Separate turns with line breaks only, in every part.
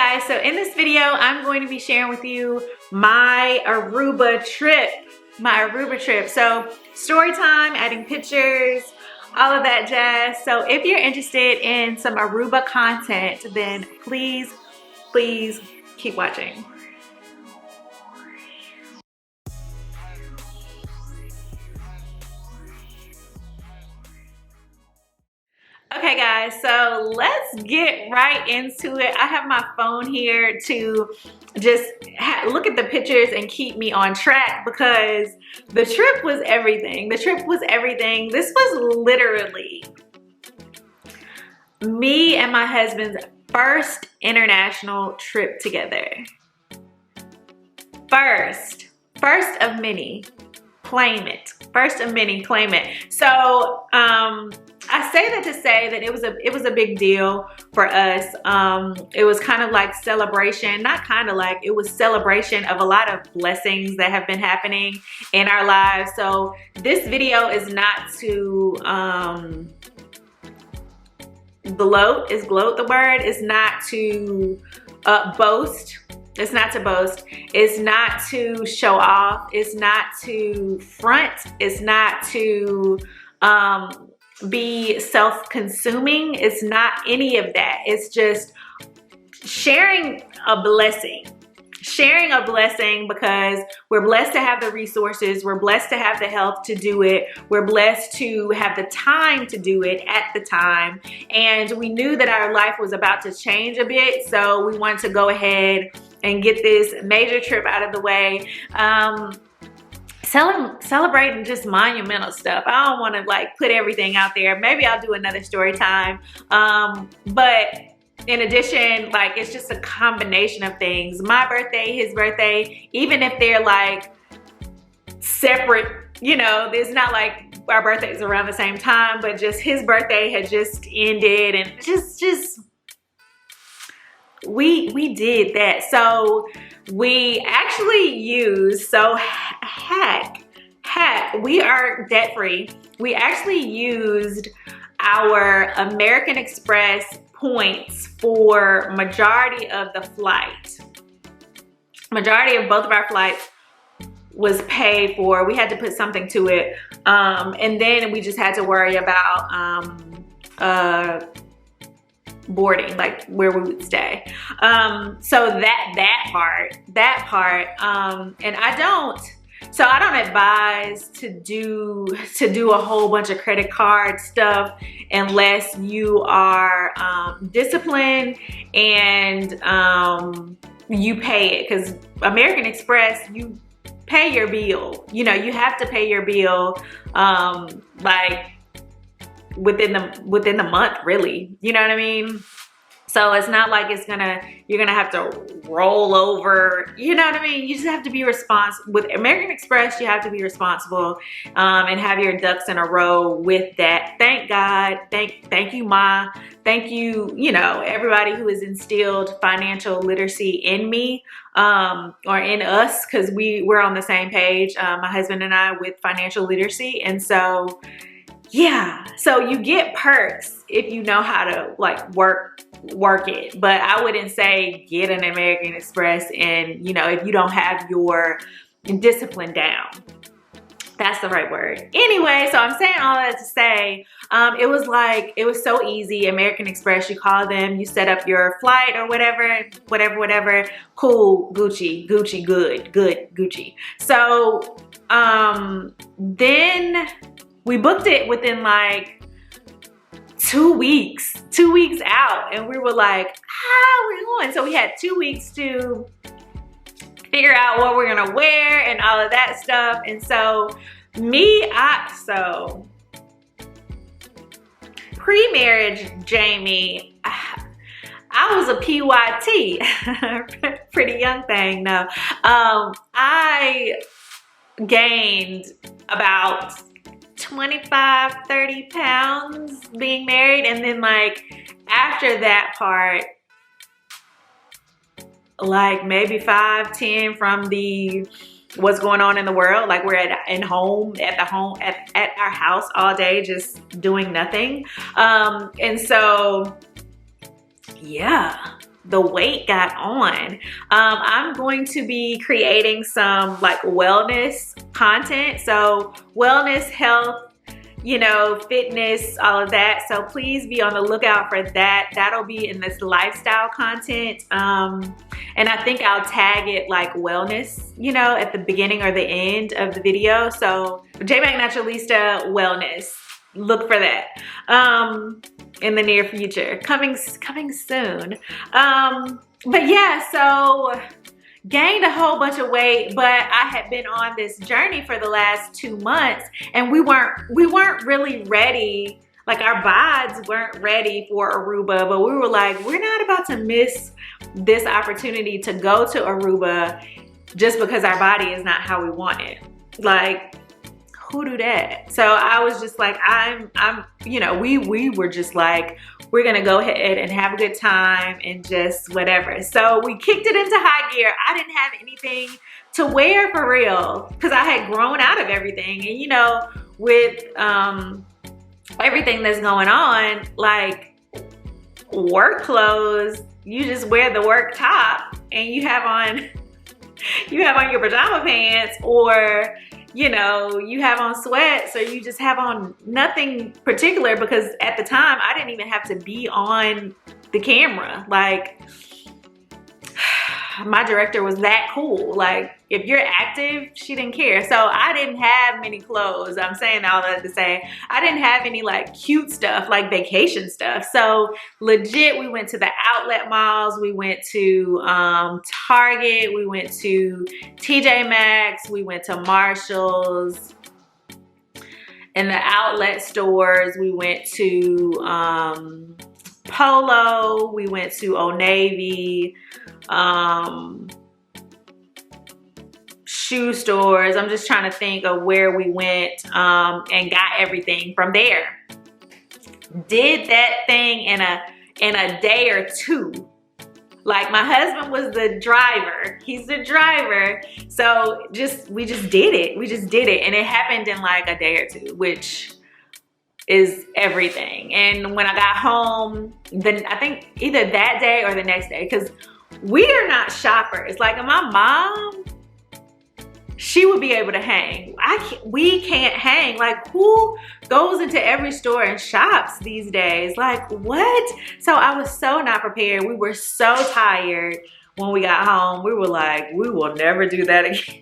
guys, so in this video I'm going to be sharing with you my Aruba trip. So story time, adding pictures, all of that jazz. So if you're interested in some Aruba content, then please keep watching. Okay guys, so let's get right into it. I have my phone here to just look at the pictures and keep me on track because the trip was everything. This was literally me and my husband's first international trip together. First of many. Claim it. First of many, claim it. So I say that to say that it was a big deal for us. It was kind of like celebration, not kind of like, it was celebration of a lot of blessings that have been happening in our lives. So this video is not to gloat. Is gloat the word? It's not to boast. It's not to boast. It's not to show off. It's not to front. It's not to be self-consuming. It's not any of that. It's just sharing a blessing. Sharing a blessing because we're blessed to have the resources. We're blessed to have the health to do it. We're blessed to have the time to do it at the time. And we knew that our life was about to change a bit. So we wanted to go ahead and get this major trip out of the way. Celebrating just monumental stuff. I don't want to like put everything out there. Maybe I'll do another story time. But in addition, like it's just a combination of things. My birthday, his birthday, even if they're like separate, you know, it's not like our birthdays around the same time, but just his birthday had just ended and just we did that. So we actually used, we are debt free. We actually used our American Express points for majority of the flight. Majority of both of our flights was paid for. We had to put something to it. And then we just had to worry about boarding, like where we would stay. So that part, and I don't advise to do a whole bunch of credit card stuff unless you are disciplined and you pay it, because American Express, you pay your bill. You know, you have to pay your bill like within the month, really. You know what I mean? So it's not like you're gonna have to roll over, you know what I mean? You just have to be responsible. With American Express, you have to be responsible and have your ducks in a row with that. Thank God, thank you, Ma. Thank you, you know, everybody who has instilled financial literacy in me or in us, because we're on the same page, my husband and I, with financial literacy. And so, yeah, so you get perks if you know how to like work it, but I wouldn't say get an American Express and, you know, if you don't have your discipline down. That's the right word. Anyway, so I'm saying all that to say, it was so easy. American Express, you call them, you set up your flight or whatever, cool, Gucci, good, Gucci. So then we booked it within like 2 weeks out, and we were like, we're going. So we had 2 weeks to figure out what we're gonna wear and all of that stuff. And so pre-marriage Jamie, I was a PYT, pretty young thing. No, I gained about 25, 30 pounds being married. And then like after that part, like maybe 5, 10 from the what's going on in the world. Like we're at our house all day just doing nothing. And so yeah, the weight got on. I'm going to be creating some like wellness content. So wellness, health, you know, fitness, all of that. So please be on the lookout for that. That'll be in this lifestyle content. And I think I'll tag it like wellness, you know, at the beginning or the end of the video. So J Mac Naturalista wellness, look for that in the near future, coming soon. But yeah, so gained a whole bunch of weight, but I had been on this journey for the last 2 months, and we weren't really ready. Like our bods weren't ready for Aruba, but we were like, we're not about to miss this opportunity to go to Aruba just because our body is not how we want it. Like, who do that? So I was just like, I'm, you know, we were just like, we're gonna go ahead and have a good time and just whatever. So we kicked it into high gear. I didn't have anything to wear for real because I had grown out of everything. And you know, with everything that's going on, like work clothes, you just wear the work top and you have on your pajama pants, or you know, you have on sweats, or you just have on nothing particular, because at the time I didn't even have to be on the camera. Like, my director was that cool. Like, if you're active, she didn't care. So I didn't have many clothes. I'm saying all that to say, I didn't have any like cute stuff, like vacation stuff. So legit, we went to the outlet malls. We went to Target. We went to TJ Maxx. We went to Marshall's. In the outlet stores, we went to Polo. We went to Old Navy. Shoe stores. I'm just trying to think of where we went and got everything from there. Did that thing in a day or two. Like, my husband was the driver. He's the driver. So we just did it. We just did it. And it happened in like a day or two, which is everything. And when I got home, then I think either that day or the next day, because we are not shoppers. Like, my mom, she would be able to hang. We can't hang. Like, who goes into every store and shops these days? Like, what? So I was so not prepared. We were so tired when we got home. We were like, we will never do that again.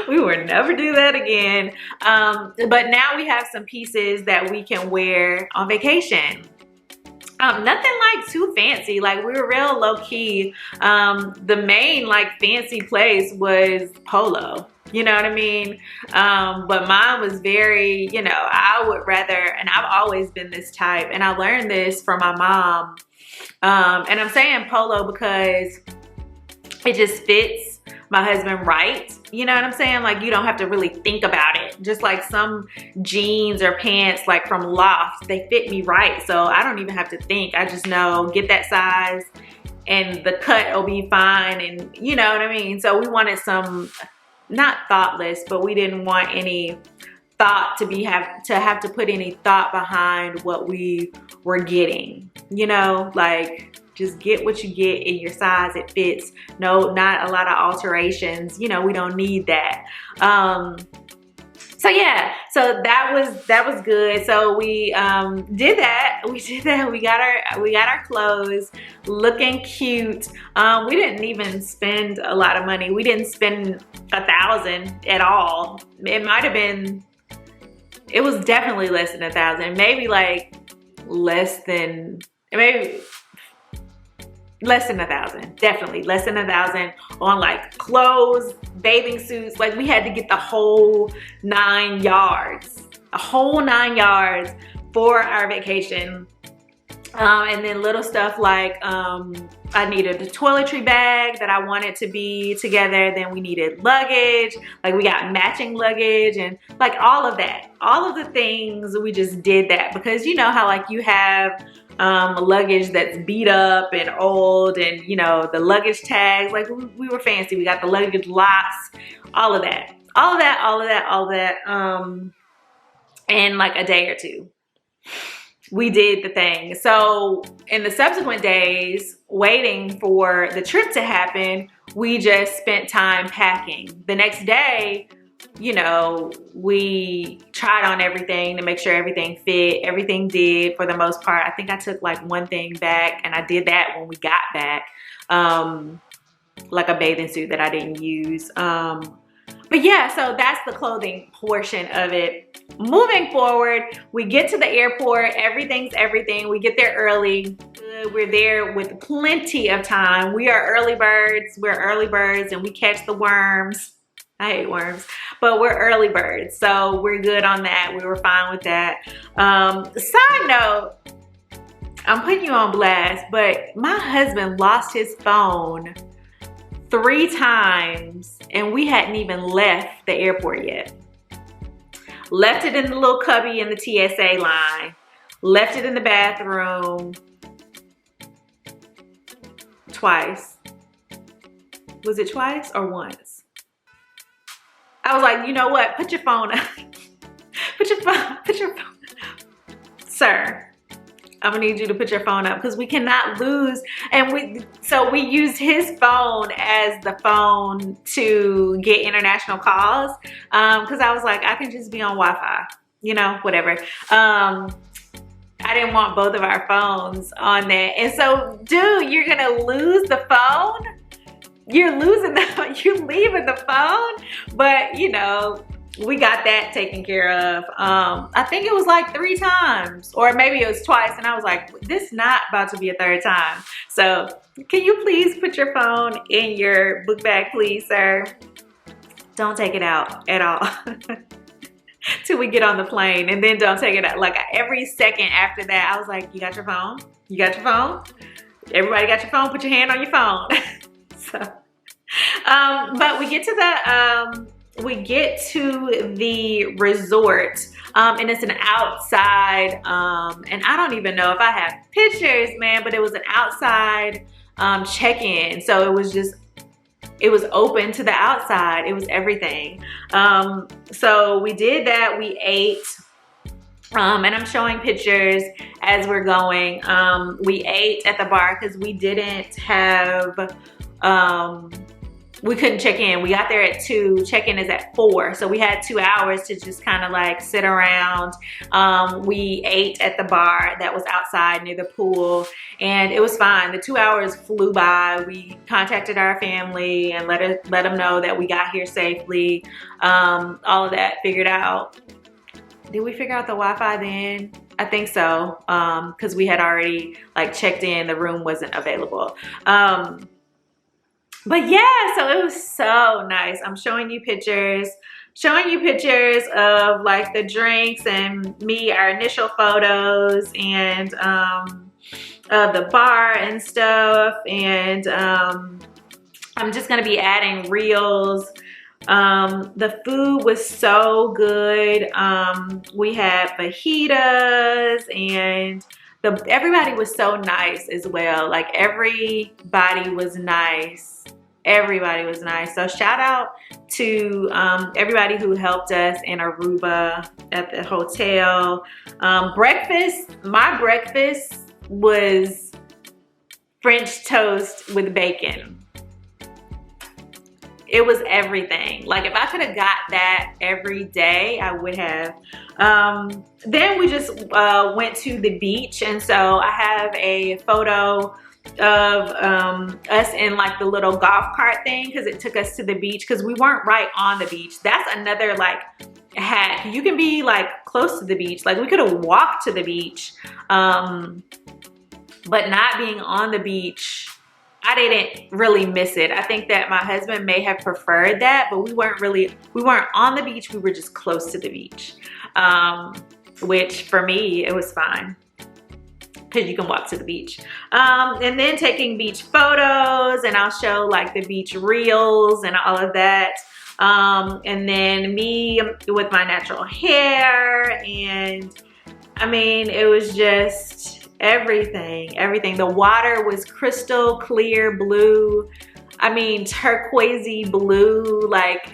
We will never do that again. But now we have some pieces that we can wear on vacation. Nothing like too fancy. Like, we were real low key. The main like fancy place was Polo. You know what I mean? But mine was very, you know, I would rather, and I've always been this type, and I learned this from my mom. And I'm saying Polo because it just fits my husband right. You know what I'm saying? Like, you don't have to really think about it. Just like some jeans or pants like from Loft, they fit me right. So I don't even have to think. I just know, get that size and the cut will be fine. And you know what I mean? So we wanted some, not thoughtless, but we didn't want any thought to have to put any thought behind what we were getting. You know, like, just get what you get in your size. It fits. No, not a lot of alterations. You know, we don't need that. So yeah, so that was good. So we did that. We got our clothes looking cute. We didn't even spend a lot of money. We didn't spend $1,000 at all. It might have been. It was definitely less than $1,000. Maybe like less than $1,000, definitely less than $1,000 on like clothes, bathing suits. Like, we had to get the whole 9 yards, a whole 9 yards for our vacation. And then little stuff like I needed a toiletry bag that I wanted to be together. Then we needed luggage. Like, we got matching luggage and like all of that. All of the things, we just did that because you know how like you have luggage that's beat up and old, and you know, the luggage tags, like we were fancy. We got the luggage locks, all of that in like a day or two. We did the thing. So in the subsequent days, waiting for the trip to happen, we just spent time packing. The next day, you know, we tried on everything to make sure everything fit. Everything did for the most part. I think I took like one thing back, and I did that when we got back, like a bathing suit that I didn't use. But yeah, so that's the clothing portion of it. Moving forward, we get to the airport, everything's everything. We get there early. We're there with plenty of time. We are early birds. We're early birds, and we catch the worms. I hate worms, but we're early birds, so we're good on that. We were fine with that. Side note, I'm putting you on blast, but my husband lost his phone 3 times, and we hadn't even left the airport yet. Left it in the little cubby in the TSA line. Left it in the bathroom twice. Was it twice or once? I was like, you know what? Put your phone up. Put your phone up. Sir, I'm gonna need you to put your phone up because we cannot lose. And so we used his phone as the phone to get international calls. Cause I was like, I can just be on Wi-Fi, you know, whatever. I didn't want both of our phones on there. And so, dude, you're gonna lose the phone? You're leaving the phone? But you know, we got that taken care of. I think it was like 3 times, or maybe it was twice, and I was like, this is not about to be a 3rd time. So can you please put your phone in your book bag, please, sir? Don't take it out at all till we get on the plane, and then don't take it out. Like every second after that, I was like, you got your phone? You got your phone? Everybody got your phone? Put your hand on your phone. So, but we get to the resort, and it's an outside, and I don't even know if I have pictures, man, but it was an outside check-in. So it was open to the outside. It was everything. So we did that. We ate, and I'm showing pictures as we're going. We ate at the bar because we didn't have, we couldn't check in. We got there at 2, check-in is at 4. So we had 2 hours to just kind of like sit around. We ate at the bar that was outside near the pool, and it was fine. The 2 hours flew by. We contacted our family and let them know that we got here safely. All of that figured out. Did we figure out the Wi-Fi then? I think so, because we had already like checked in. The room wasn't available. But yeah, so it was so nice. I'm showing you pictures of like the drinks and me, our initial photos, and of the bar and stuff. And I'm just gonna be adding reels. The food was so good. We had fajitas, and everybody was so nice as well. Like everybody was nice. Everybody was nice. So shout out to everybody who helped us in Aruba at the hotel. My breakfast was French toast with bacon. It was everything. Like if I could have got that every day, I would have. Then we just went to the beach, and so I have a photo of us in like the little golf cart thing, because it took us to the beach, because we weren't right on the beach. That's another like hack. You can be like close to the beach. Like we could have walked to the beach, but not being on the beach, I didn't really miss it. I think that my husband may have preferred that, but we weren't on the beach. We were just close to the beach, which for me, it was fine, because you can walk to the beach. And then taking beach photos, and I'll show like the beach reels and all of that. And then me with my natural hair, and I mean, it was just everything. The water was crystal clear blue. I mean, turquoisey blue, like,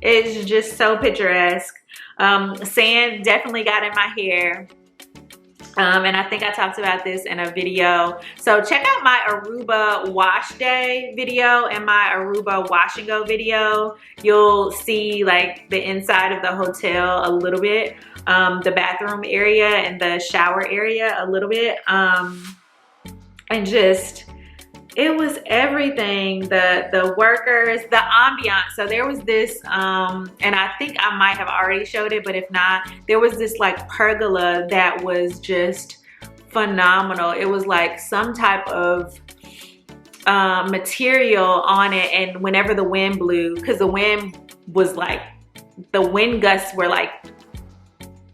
it's just so picturesque. Sand definitely got in my hair. And I think I talked about this in a video. So check out my Aruba wash day video and my Aruba wash and go video. You'll see like the inside of the hotel a little bit, the bathroom area and the shower area a little bit. And just, it was everything. The workers, the ambiance. So there was this, and I think I might have already showed it, but if not, there was this like pergola that was just phenomenal. It was like some type of material on it, and whenever the wind blew, because the wind was like, the wind gusts were like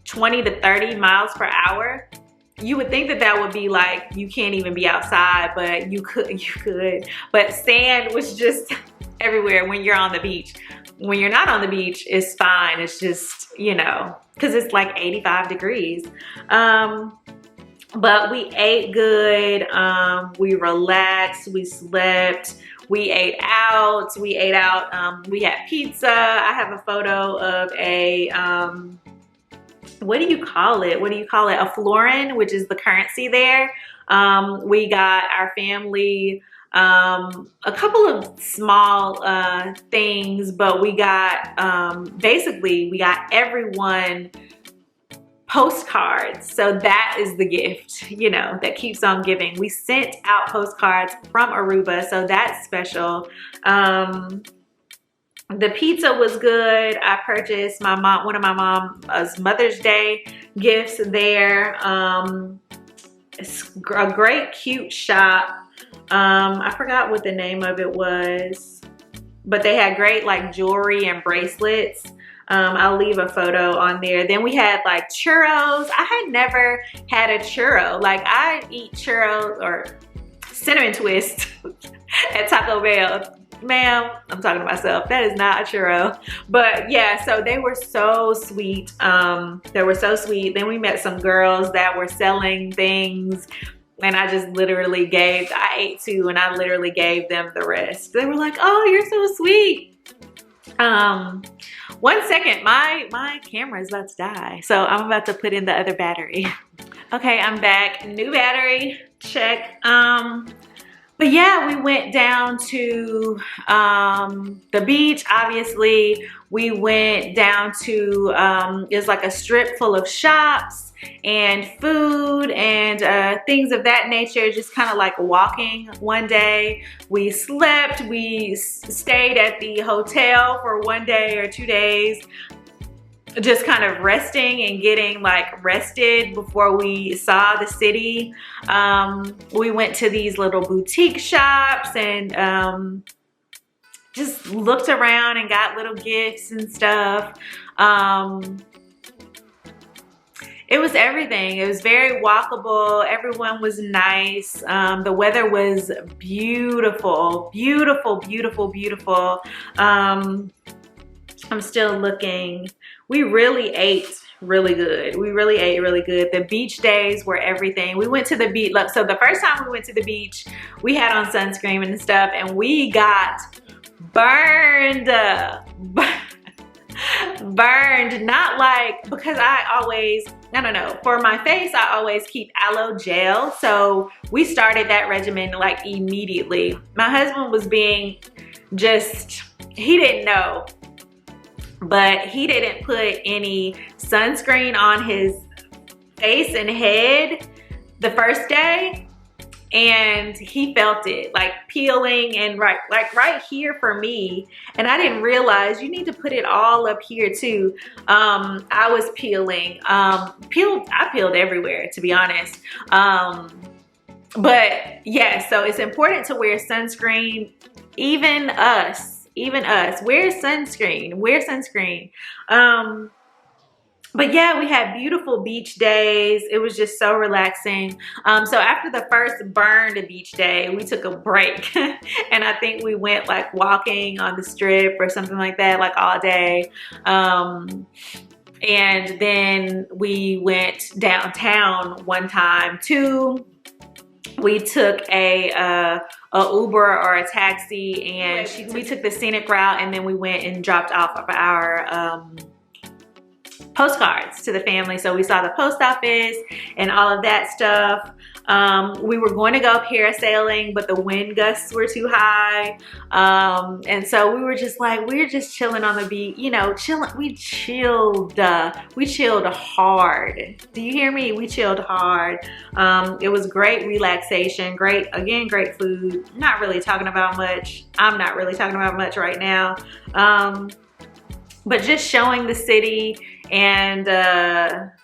20 to 30 miles per hour. You would think that that would be like, you can't even be outside, but you could. But sand was just everywhere when you're on the beach. When you're not on the beach, it's fine. It's just, you know, because it's like 85 degrees. But we ate good, we relaxed, we slept, we ate out, we had pizza. I have a photo of a, what do you call it? A florin, which is the currency there. We got our family a couple of small things, but we got, basically we got everyone postcards. So that is the gift, you know, that keeps on giving. We sent out postcards from Aruba, so that's special. The pizza was good. I purchased one of my mom's Mother's Day gifts there. It's a great, cute shop. I forgot what the name of it was, but they had great like jewelry and bracelets. I'll leave a photo on there. Then we had like churros. I had never had a churro. Like I eat churros or cinnamon twist at Taco Bell. Ma'am, I'm talking to myself. That is not a churro. But yeah, so they were so sweet. They were so sweet. Then we met some girls that were selling things, and I just literally I ate two and I literally gave them the rest. They were like, oh, you're so sweet. 1 second, my camera is about to die. So I'm about to put in the other battery. Okay, I'm back. New battery, check. But yeah, we went down to the beach. Obviously, we went down to, it's like a strip full of shops and food and things of that nature, just kind of like walking one day. We slept, we stayed at the hotel for 1 day or 2 days, just kind of resting and getting like rested before we saw the city. We went to these little boutique shops and just looked around and got little gifts and stuff. It was everything. It was very walkable. Everyone was nice. The weather was beautiful, beautiful, beautiful, beautiful. I'm still looking. We really ate really good. We really ate really good. The beach days were everything. We went to the beach. So the first time we went to the beach, we had on sunscreen and stuff, and we got burned. Burned, not like, because I don't know, for my face, I always keep aloe gel. So we started that regimen like immediately. My husband was being he didn't know, but he didn't put any sunscreen on his face and head the first day. And he felt it like peeling and right here for me. And I didn't realize you need to put it all up here too. I was peeling, I peeled everywhere, to be honest. But yeah, so it's important to wear sunscreen. Even us, wear sunscreen. But yeah, we had beautiful beach days. It was just so relaxing. So after the first burned beach day, we took a break. And I think we went like walking on the strip or something like that, like all day. And then we went downtown one time too. We took a Uber or a taxi, and we took the scenic route, and then we went and dropped off of our postcards to the family. So we saw the post office and all of that stuff. We were going to go parasailing, but the wind gusts were too high. And so we were just like, we're just chilling on the beach, you know, chilling. We chilled hard. Do you hear me? We chilled hard. It was great relaxation, great food. Not really talking about much. I'm not really talking about much right now. But just showing the city, and that's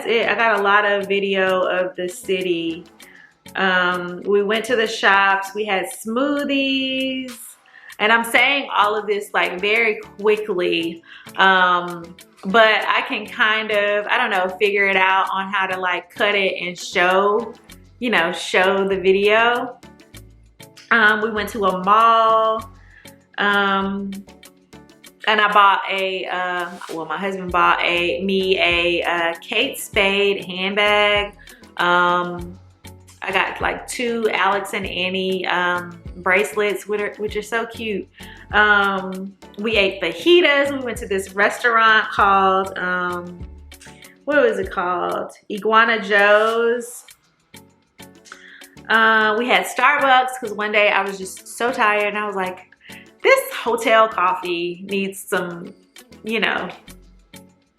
it. I got a lot of video of the city. We went to the shops, we had smoothies, and I'm saying all of this like very quickly, but I can kind of, I don't know, figure it out on how to like cut it and show, you know, show the video. We went to a mall. And I bought well, my husband bought me a Kate Spade handbag. I got like 2 Alex and Annie bracelets, which are so cute. We ate fajitas. We went to this restaurant called, what was it called? Iguana Joe's. We had Starbucks because one day I was just so tired and I was like, this hotel coffee needs some, you know,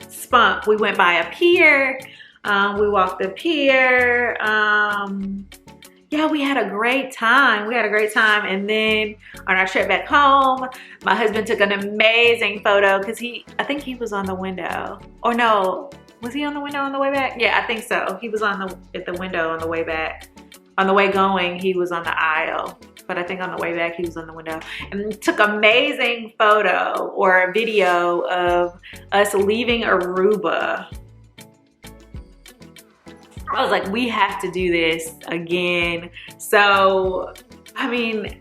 spunk. We went by a pier. We walked the pier. Yeah, we had a great time. We had a great time. And then on our trip back home, my husband took an amazing photo because I think he was on the window. Or no, was he on the window on the way back? Yeah, I think so. He was at the window on the way back. On the way going, he was on the aisle. But I think on the way back, he was on the window. And took amazing photo or a video of us leaving Aruba. I was like, we have to do this again. So, I mean,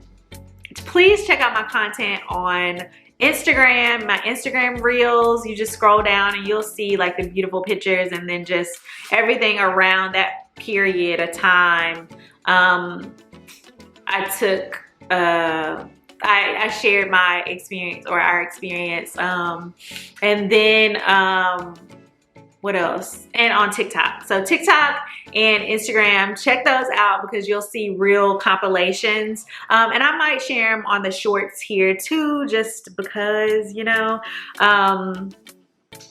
please check out my content on Instagram, my Instagram reels. You just scroll down and you'll see like the beautiful pictures and then just everything around that period of time. I took, I shared my experience or our experience. And then, what else? And on TikTok. So TikTok and Instagram, check those out because you'll see real compilations. And I might share them on the shorts here too, just because, you know,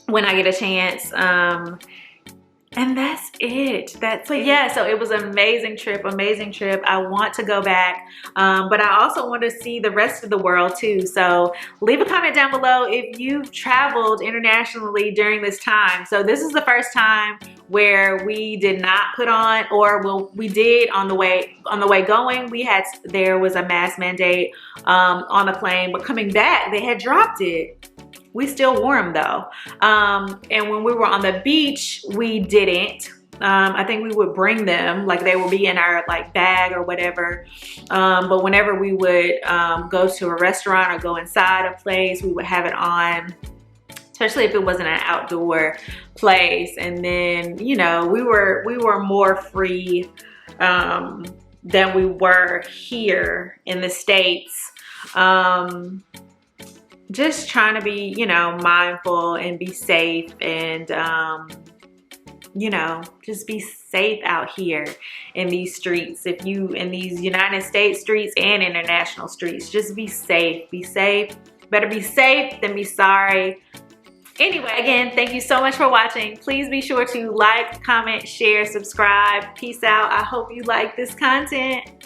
when I get a chance. And that's it. But yeah, so it was an amazing trip, amazing trip. I want to go back, but I also want to see the rest of the world too. So leave a comment down below if you've traveled internationally during this time. So this is the first time where we did not put on, or well, we did on the way going. There was a mask mandate on the plane, but coming back, they had dropped it. We still wore them though. And when we were on the beach, we didn't. I think we would bring them, like they would be in our like bag or whatever. But whenever we would go to a restaurant or go inside a place, we would have it on, especially if it wasn't an outdoor place. And then, you know, we were more free than we were here in the States. Just trying to be, you know, mindful and be safe and, you know, just be safe out here in these streets. In these United States streets and international streets, just be safe. Be safe. Better be safe than be sorry. Anyway, again, thank you so much for watching. Please be sure to like, comment, share, subscribe. Peace out. I hope you like this content.